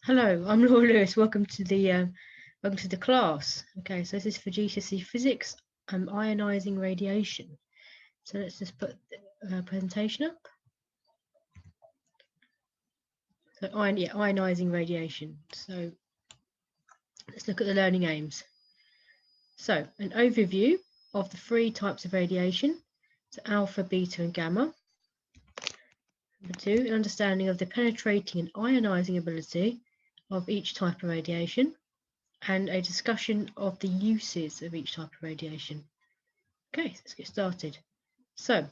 Hello, I'm Laura Lewis. Welcome to the class. Okay, so this is for GCSE physics, ionising radiation. So let's just put the presentation up. So ionising radiation. So let's look at the learning aims. So an overview of the three types of radiation, so alpha, beta, and gamma. Number two, an understanding of the penetrating and ionising ability of each type of radiation, and a discussion of the uses of each type of radiation. Okay, let's get started. So,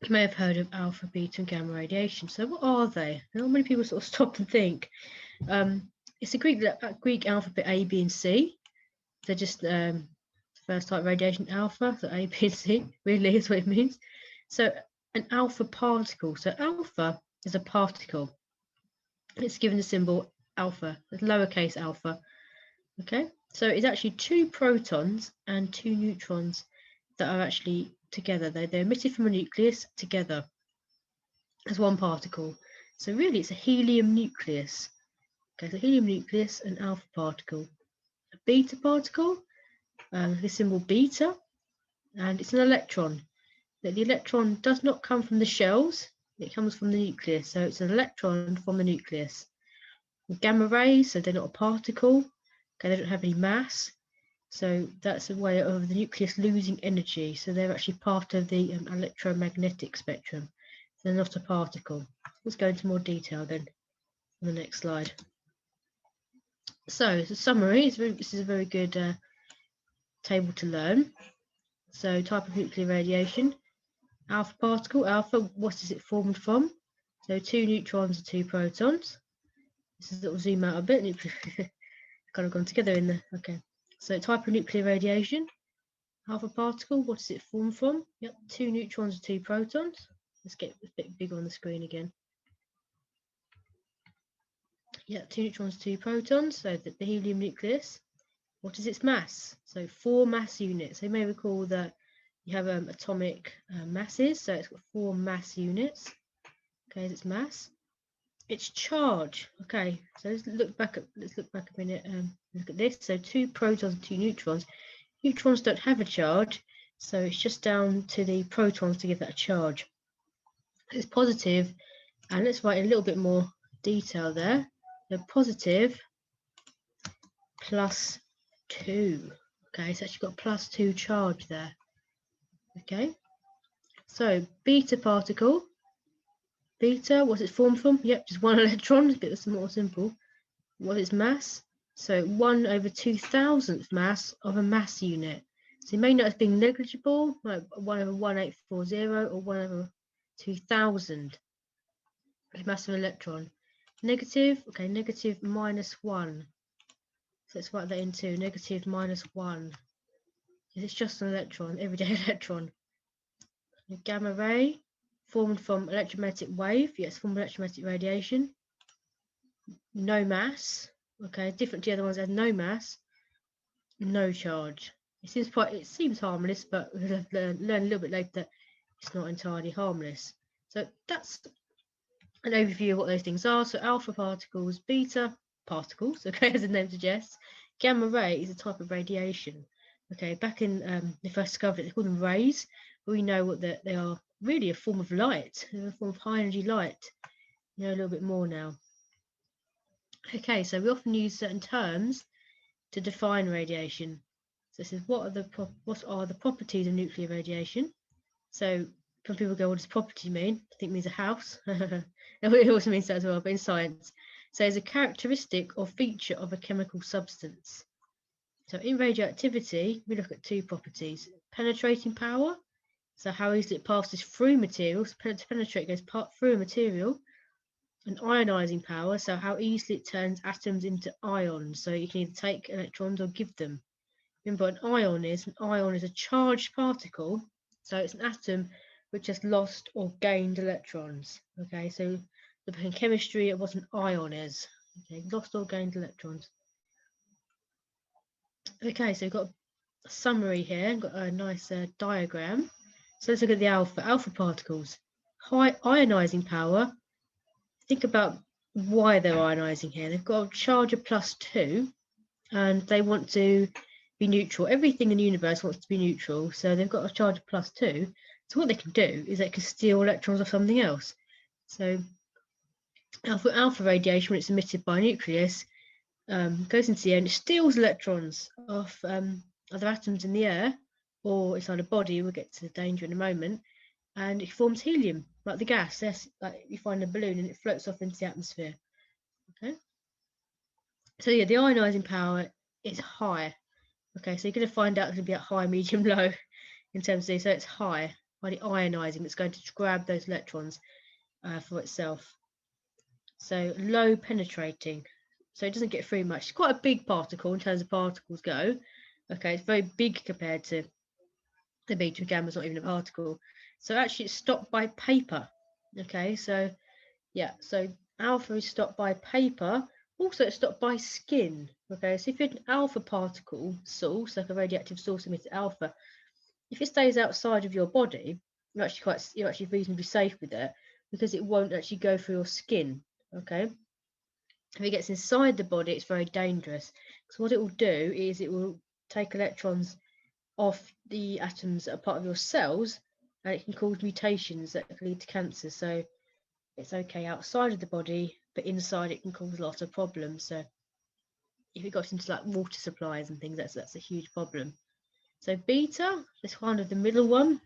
you may have heard of alpha, beta, and gamma radiation. So, what are they? Not many people sort of stop and think. It's the Greek alphabet A, B, and C. They're just first type radiation alpha, so A, B, and C. Really is what it means. So, an alpha particle. So, alpha is a particle. It's given the symbol alpha, lowercase alpha. Okay, so it's actually two protons and two neutrons that are actually together. They're emitted from a nucleus together as one particle. So really it's a helium nucleus. Okay, so helium nucleus, an alpha particle. A beta particle, the symbol beta, and it's an electron. The electron does not come from the shells, it comes from the nucleus. So it's an electron from the nucleus. Gamma rays, so they're not a particle. Okay, they don't have any mass. So that's a way of the nucleus losing energy. So they're actually part of the electromagnetic spectrum. They're not a particle. Let's go into more detail then on the next slide. So as a summary, this is a very good table to learn. So type of nuclear radiation. Alpha particle, alpha, what is it formed from? So two neutrons and two protons. This is a little zoom out a bit. Kind of gone together in there. Okay. So type of nuclear radiation, alpha particle, what is it formed from? Yep, two neutrons and two protons. Let's get a bit bigger on the screen again. Yep, two neutrons, two protons, so the helium nucleus. What is its mass? So 4 mass units. So you may recall that you have atomic masses, so it's got 4 mass units. Okay, its mass. Its charge. Okay, so let's look back a minute and look at this. So 2 protons and 2 neutrons. Neutrons don't have a charge, so it's just down to the protons to give that a charge. It's positive, and let's write a little bit more detail there. So positive plus 2. Okay, so it's got plus 2 charge there. Okay, so beta particle. Beta, what's it formed from? Yep, just 1 electron, a bit more simple. What is mass? So 1 over 2,000th mass of a mass unit. So you may notice being negligible, like 1 over 1840 or 1 over 2,000. Mass of an electron. Negative, okay, negative -1. So let's write that into negative -1. It's just an electron, everyday electron. A gamma ray, formed from electromagnetic wave. Yes, formed electromagnetic radiation. No mass. Okay, different to the other ones that had no mass. No charge. It seems harmless, but we'll have to learn a little bit later that it's not entirely harmless. So that's an overview of what those things are. So alpha particles, beta particles, okay, as the name suggests. Gamma ray is a type of radiation. Okay, back in they first discovered it, they called them rays, but we know what they are really a form of light, a form of high energy light. You know a little bit more now. Okay, so we often use certain terms to define radiation. So this is what are the properties of nuclear radiation? So some people go, what does property mean? I think it means a house. It also means that as well, but in science. So it's a characteristic or feature of a chemical substance. So in radioactivity, we look at 2 properties. Penetrating power, so how easily it passes through materials. To penetrate goes through a material. And ionising power, so how easily it turns atoms into ions. So you can either take electrons or give them. Remember, an ion is a charged particle. So it's an atom which has lost or gained electrons. Okay, so in chemistry, it what an ion is. Okay, lost or gained electrons. Okay, so we've got a summary here. We've got a nice diagram. So let's look at the alpha particles. High ionising power. Think about why they're ionising here. They've got a charge of +2, and they want to be neutral. Everything in the universe wants to be neutral, so they've got a charge of +2. So what they can do is they can steal electrons off something else. So alpha radiation, when it's emitted by a nucleus, goes into the air and it steals electrons off other atoms in the air, or inside a body. We'll get to the danger in a moment, and it forms helium, like the gas. Yes, like you find a balloon and it floats off into the atmosphere. Okay. So yeah, the ionising power is high. Okay, so you're going to find out it's going to be at high, medium, low in terms of this. So it's high by the ionising. It's going to grab those electrons for itself. So low penetrating. So it doesn't get through much. It's quite a big particle in terms of particles go. Okay, it's very big compared to the beta and gamma is not even a particle. So actually it's stopped by paper. Okay, so yeah, so alpha is stopped by paper. Also it's stopped by skin. Okay, so if you had an alpha particle source, like a radioactive source emitted alpha, if it stays outside of your body, you're actually reasonably safe with it, because it won't actually go through your skin. Okay. If it gets inside the body, it's very dangerous. So what it will do is it will take electrons off the atoms that are part of your cells, and it can cause mutations that can lead to cancer. So it's okay outside of the body, but inside it can cause a lot of problems. So if it got into like water supplies and things, that's a huge problem. So beta, this one of the middle one,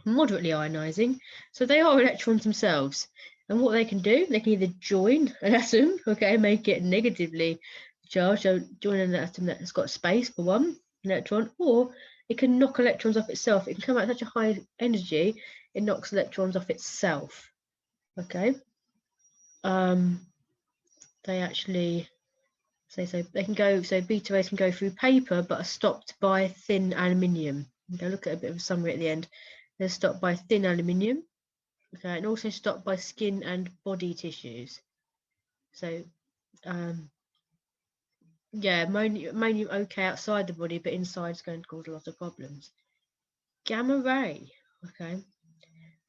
moderately ionising. So they are electrons themselves. And what they can do, they can either join an atom, okay, make it negatively charged, so join an atom that's got space for one electron, or it can knock electrons off itself. It can come out at such a high energy, it knocks electrons off itself. Okay. They actually say so they can go, so beta rays can go through paper but are stopped by thin aluminium. Okay, look at a bit of a summary at the end. They're stopped by thin aluminium. Okay, and also stopped by skin and body tissues. So yeah, mainly okay outside the body, but inside is going to cause a lot of problems. Gamma ray, okay,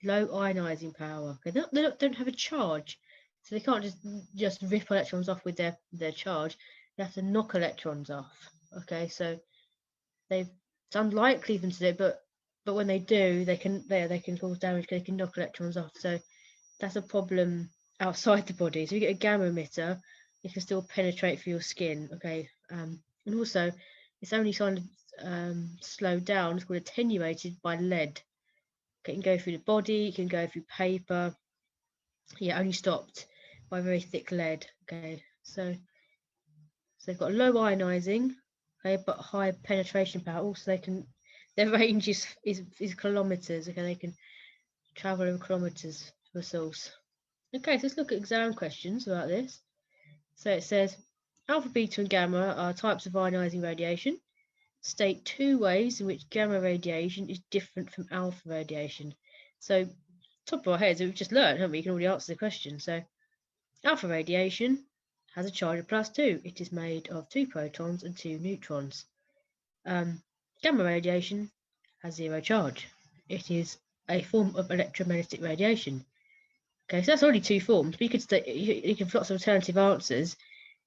low ionizing power. Okay, they don't have a charge, so they can't just rip electrons off with their charge. They have to knock electrons off. Okay, so it's unlikely them to do it, but when they do, they can cause damage. They can knock electrons off. So that's a problem outside the body. So you get a gamma emitter, it can still penetrate through your skin. Okay, and also it's only kind of slowed down. It's called attenuated by lead. Okay, it can go through the body, it can go through paper. Yeah, only stopped by very thick lead. Okay, so they've got low ionizing, okay, but high penetration power. Also, their range is kilometers. Okay, they can travel in kilometers for a source. Okay, so let's look at exam questions about this. So it says, alpha, beta, and gamma are types of ionizing radiation. State 2 ways in which gamma radiation is different from alpha radiation. So, top of our heads, we've just learned, haven't we? You can already answer the question. So, alpha radiation has a charge of +2. It is made of 2 protons and 2 neutrons. Gamma radiation has 0 charge. It is a form of electromagnetic radiation. Okay, so that's already 2 forms. But you could have lots of alternative answers.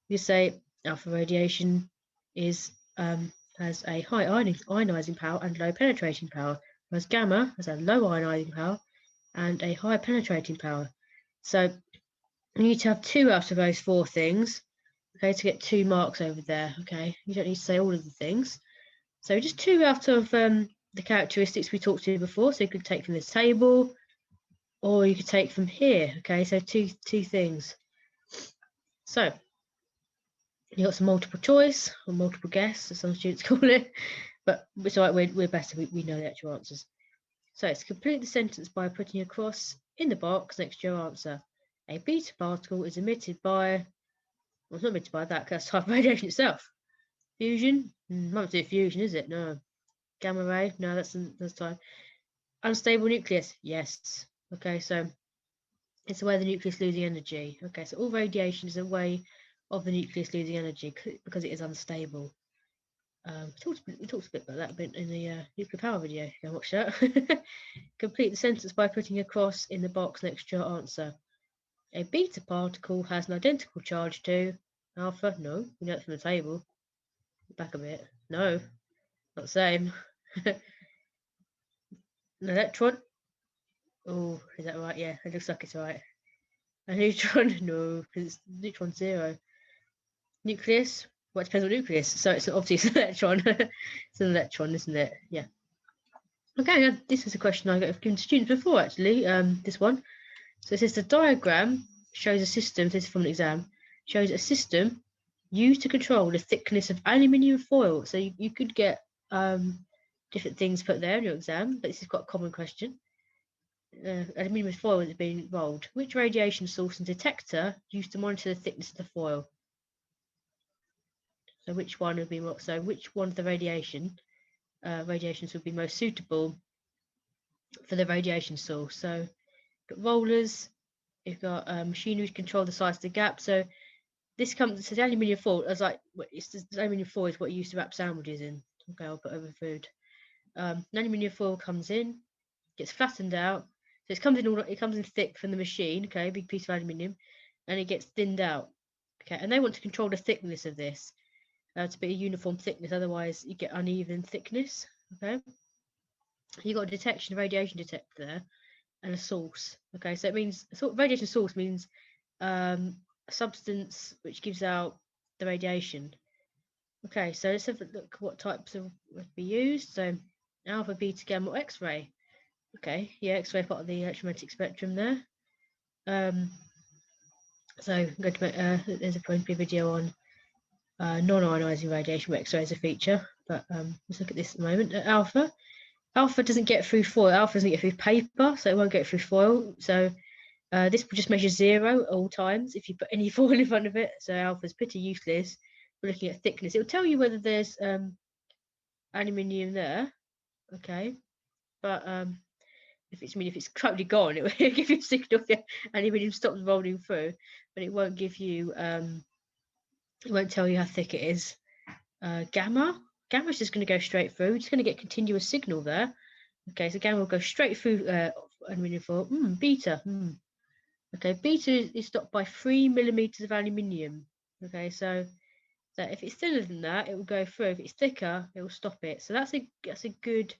You say alpha radiation has a high ionizing power and low penetrating power, whereas gamma has a low ionizing power and a high penetrating power. So you need to have 2 out of those 4 things, okay, to get 2 marks over there. Okay, you don't need to say all of the things. So just 2 out of the characteristics we talked to before. So you could take from this table, or you could take from here. Okay, so two things. So you got some multiple choice or multiple guess, as some students call it, but it's all right, we're better, we know the actual answers. So it's complete the sentence by putting a cross in the box next to your answer. A beta particle is emitted by, well, it's not emitted by that, because that's type of radiation itself. Fusion? Not do fusion, is it? No. Gamma ray? No, that's time. Unstable nucleus? Yes. Okay, so it's a way the nucleus is losing energy. Okay, so all radiation is a way of the nucleus losing energy because it is unstable. We talked a bit about that in the nuclear power video. If you can watch that. Complete the sentence by putting a cross in the box next to your answer. A beta particle has an identical charge to alpha. No, you know it from the table. Back a bit. No, not the same. An electron. Oh, is that right? Yeah, it looks like it's right. A neutron. No, because neutron 0. Nucleus. Well, it depends on nucleus. So it's obviously an electron. It's an electron, isn't it? Yeah. Okay, this is a question I got given to students before, actually. This one. So it says the diagram shows a system. This is from an exam. Shows a system used to control the thickness of aluminium foil. So you could get different things put there in your exam, but this is quite a common question. Aluminium foil is being rolled. Which radiation source and detector used to monitor the thickness of the foil? So which one would be more? So which one of the radiations would be most suitable for the radiation source? So you've got rollers, you've got machinery to control the size of the gap. So this comes to the aluminium foil. As like it's the aluminium foil is what you used to wrap sandwiches in. Okay, I'll put over food. Aluminium foil comes in, gets flattened out. So it comes in thick from the machine. Okay, big piece of aluminium, and it gets thinned out. Okay, and they want to control the thickness of this. To be a uniform thickness, otherwise you get uneven thickness. Okay, you got a detection radiation detector there and a source. Okay, so it means radiation source means a substance which gives out the radiation. Okay, so let's have a look what types of would be used. So alpha, beta, gamma, or X-ray. Okay, yeah, X-ray part of the electromagnetic spectrum there. So I'm going to there's a plenty video on non-ionizing radiation where X-ray is a feature, but let's look at this at the moment. Alpha doesn't get through foil. Alpha doesn't get through paper, so it won't get through foil. So this will just measure 0 at all times if you put any foil in front of it. So alpha is pretty useless. We're looking at thickness. It will tell you whether there's aluminium there, okay, but if it's totally gone, it will give you a signal if aluminium stops rolling through, but it won't give you it won't tell you how thick it is. Gamma is just going to go straight through. It's going to get continuous signal there. Okay, so gamma will go straight through aluminium foil. Beta. Okay, beta is stopped by 3 millimeters of aluminium. Okay, so if it's thinner than that, it will go through. If it's thicker, it will stop it. So that is a good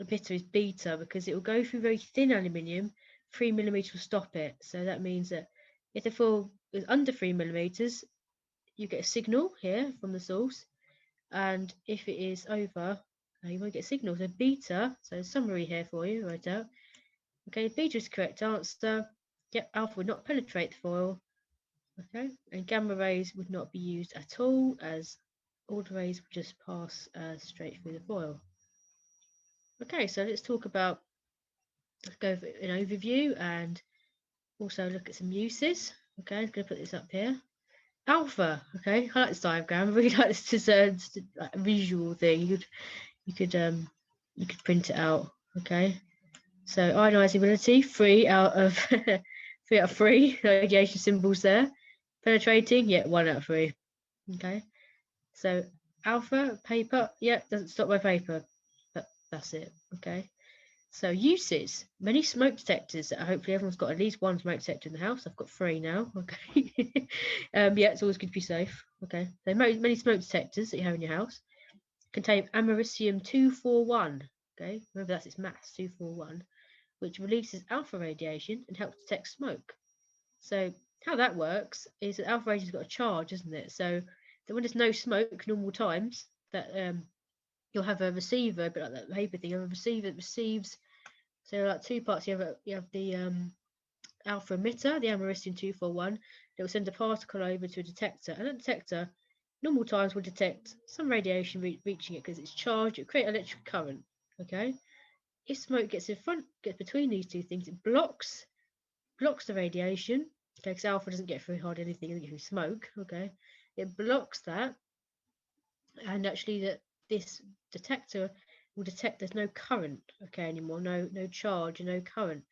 emitter is beta, because it will go through very thin aluminium. 3 millimeters will stop it. So that means that if the foil is under 3 millimeters, you get a signal here from the source, and if it is over, you won't get a signal. So beta, so summary here for you, write out. Okay, beta is the correct answer. Yep, alpha would not penetrate the foil. Okay, and gamma rays would not be used at all, as all the rays would just pass straight through the foil. Okay, so let's talk about, let's go over an overview and also look at some uses. Okay, I'm going to put this up here. Alpha, okay, I like this diagram. I really like this like visual thing. You could print it out. Okay, so ionizing ability, 3 out of 3 out of 3 radiation symbols there. Penetrating, yeah, 1 out of 3. Okay, so alpha, paper, yeah, doesn't stop by paper, but that's it. Okay, so uses, many smoke detectors. Hopefully everyone's got at least one smoke detector in the house. I've got 3 now. Okay, yeah, it's always good to be safe. Okay, so many smoke detectors that you have in your house contain americium-241. Okay, remember that's its mass, 241, which releases alpha radiation and helps detect smoke. So how that works is that alpha radiation's got a charge, isn't it? So that when there's no smoke, normal times, that you'll have a receiver, a bit like that paper thing. You have a receiver that receives. So like 2 parts. You have the alpha emitter, the americium-241. It will send a particle over to a detector, and that detector, normal times, will detect some radiation reaching it because it's charged. It will create electric current. Okay. If smoke gets between these two things, it blocks the radiation. Okay, because alpha doesn't get through hardly anything, it doesn't get through smoke. Okay, it blocks that, and actually this detector will detect there's no current, okay, anymore, no charge, no current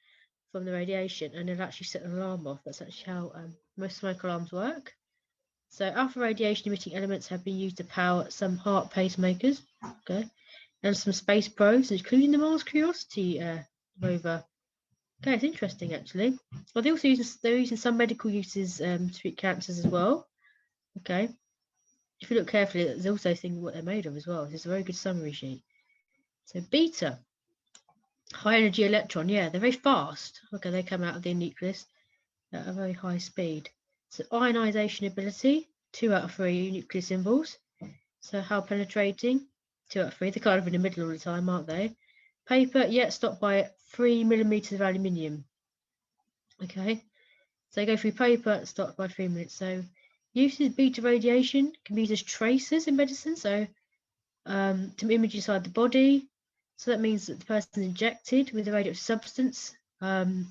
from the radiation, and it'll actually set an alarm off. That's actually how most smoke alarms work. So alpha radiation emitting elements have been used to power some heart pacemakers, okay, and some space probes, including the Mars Curiosity rover. Okay, it's interesting actually. Well, they're using some medical uses to treat cancers as well. Okay, if you look carefully, there's also things what they're made of as well. It's a very good summary sheet. So beta, high energy electron. Yeah, they're very fast. Okay, they come out of the nucleus at a very high speed. So ionization ability, 2 out of 3 nuclear symbols. So how penetrating? 2 out of 3. They're kind of in the middle all the time, aren't they? Paper, yeah, stopped by 3 millimeters of aluminium. Okay, so they go through paper, stopped by 3 minutes. So uses beta radiation can be used as tracers in medicine. So to image inside the body. So that means that the person is injected with a radioactive substance, and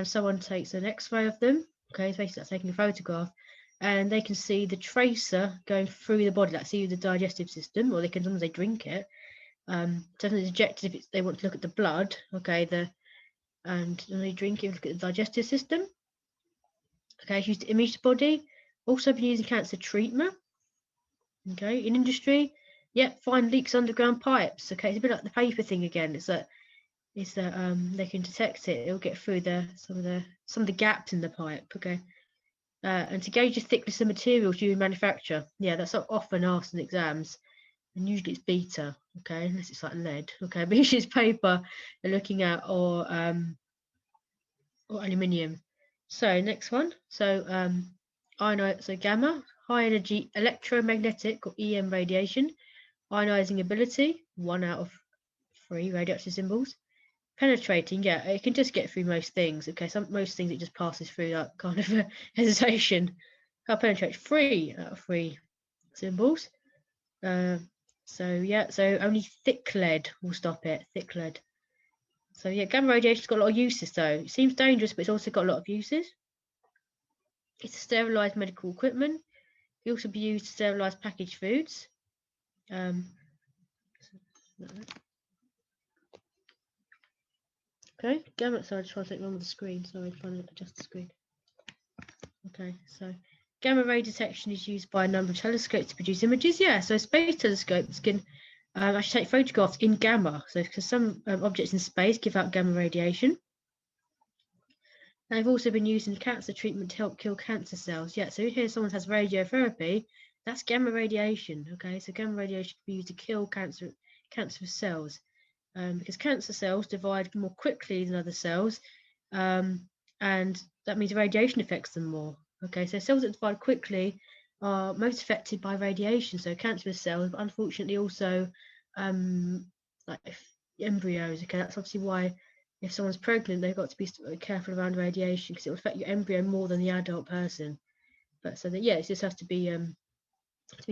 someone takes an X-ray of them. Okay, it's basically like taking a photograph, and they can see the tracer going through the body, like see the digestive system, or they can sometimes they drink it. So if it's injected, if they want to look at the blood, okay, and when they drink it, look at the digestive system. Okay, it's used to image the body. Also been used in cancer treatment. Okay, in industry, yeah, find leaks underground pipes. Okay, it's a bit like the paper thing again. It's that they can detect it. It'll get through some of the gaps in the pipe. Okay, and to gauge the thickness of materials you manufacture. Yeah, that's often asked in exams, and usually it's beta. Okay, unless it's like lead. Okay, but usually it's paper they're looking at, or aluminium. So next one. So gamma, high energy electromagnetic or EM radiation. Ionizing ability, 1 out of 3 radioactive symbols. Penetrating, yeah, it can just get through most things. Okay, most things it just passes through that kind of hesitation. How penetrate? 3 out of 3 symbols. So yeah, so only thick lead will stop it. Thick lead. So yeah, gamma radiation's got a lot of uses though. It seems dangerous, but it's also got a lot of uses. It's to sterilize medical equipment. It can also be used to sterilize packaged foods. Okay, gamma. Sorry, I just want to take one with the screen. Sorry, trying to adjust the screen. Okay, so gamma ray detection is used by a number of telescopes to produce images. Yeah, so space telescopes can actually take photographs in gamma. So because some objects in space give out gamma radiation. They've also been used in cancer treatment to help kill cancer cells. Yeah, so here someone has radiotherapy, that's gamma radiation. Okay, so gamma radiation can be used to kill cancerous cells, because cancer cells divide more quickly than other cells, and that means radiation affects them more. Okay, so cells that divide quickly are most affected by radiation. So cancerous cells, but unfortunately also like embryos. Okay, that's obviously why if someone's pregnant, they've got to be careful around radiation because it will affect your embryo more than the adult person. But so that yeah, it just has to be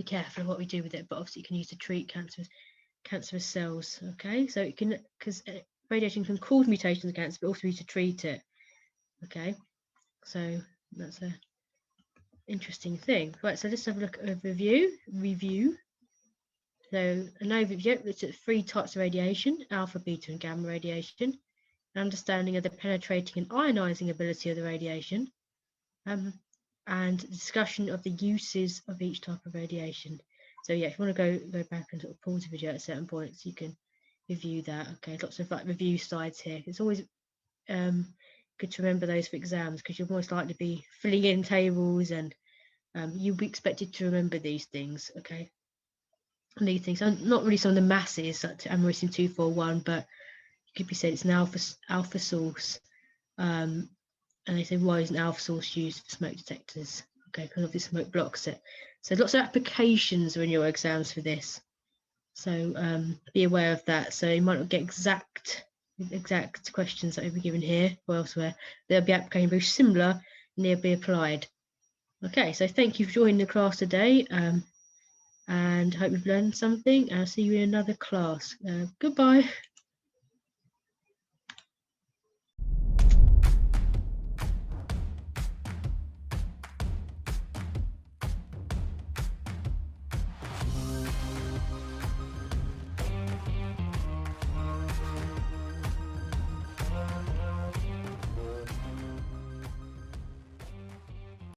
careful of what we do with it. But obviously, you can use to treat cancerous cells. Okay, so it can, because radiation can cause mutations of cancer, but also use to treat it. Okay, so that's a interesting thing. Right, so let's have a look at a review. So an overview looks at 3 types of radiation: alpha, beta, and gamma radiation. Understanding of the penetrating and ionizing ability of the radiation, and discussion of the uses of each type of radiation. So yeah, if you want to go back and sort of pause the video at certain points, you can review that. Okay, lots of like review slides here. It's always good to remember those for exams because you're most likely to be filling in tables, and you'll be expected to remember these things. Okay, and these things are not really some of the masses like americium 241, but could be said it's an alpha source, and they say why is an alpha source used for smoke detectors? Okay, because obviously smoke blocks it. So lots of applications are in your exams for this. So be aware of that. So you might not get exact questions that will be given here or elsewhere. They'll be application very similar and they'll be applied. Okay, so thank you for joining the class today, and hope you've learned something. I'll see you in another class. Goodbye.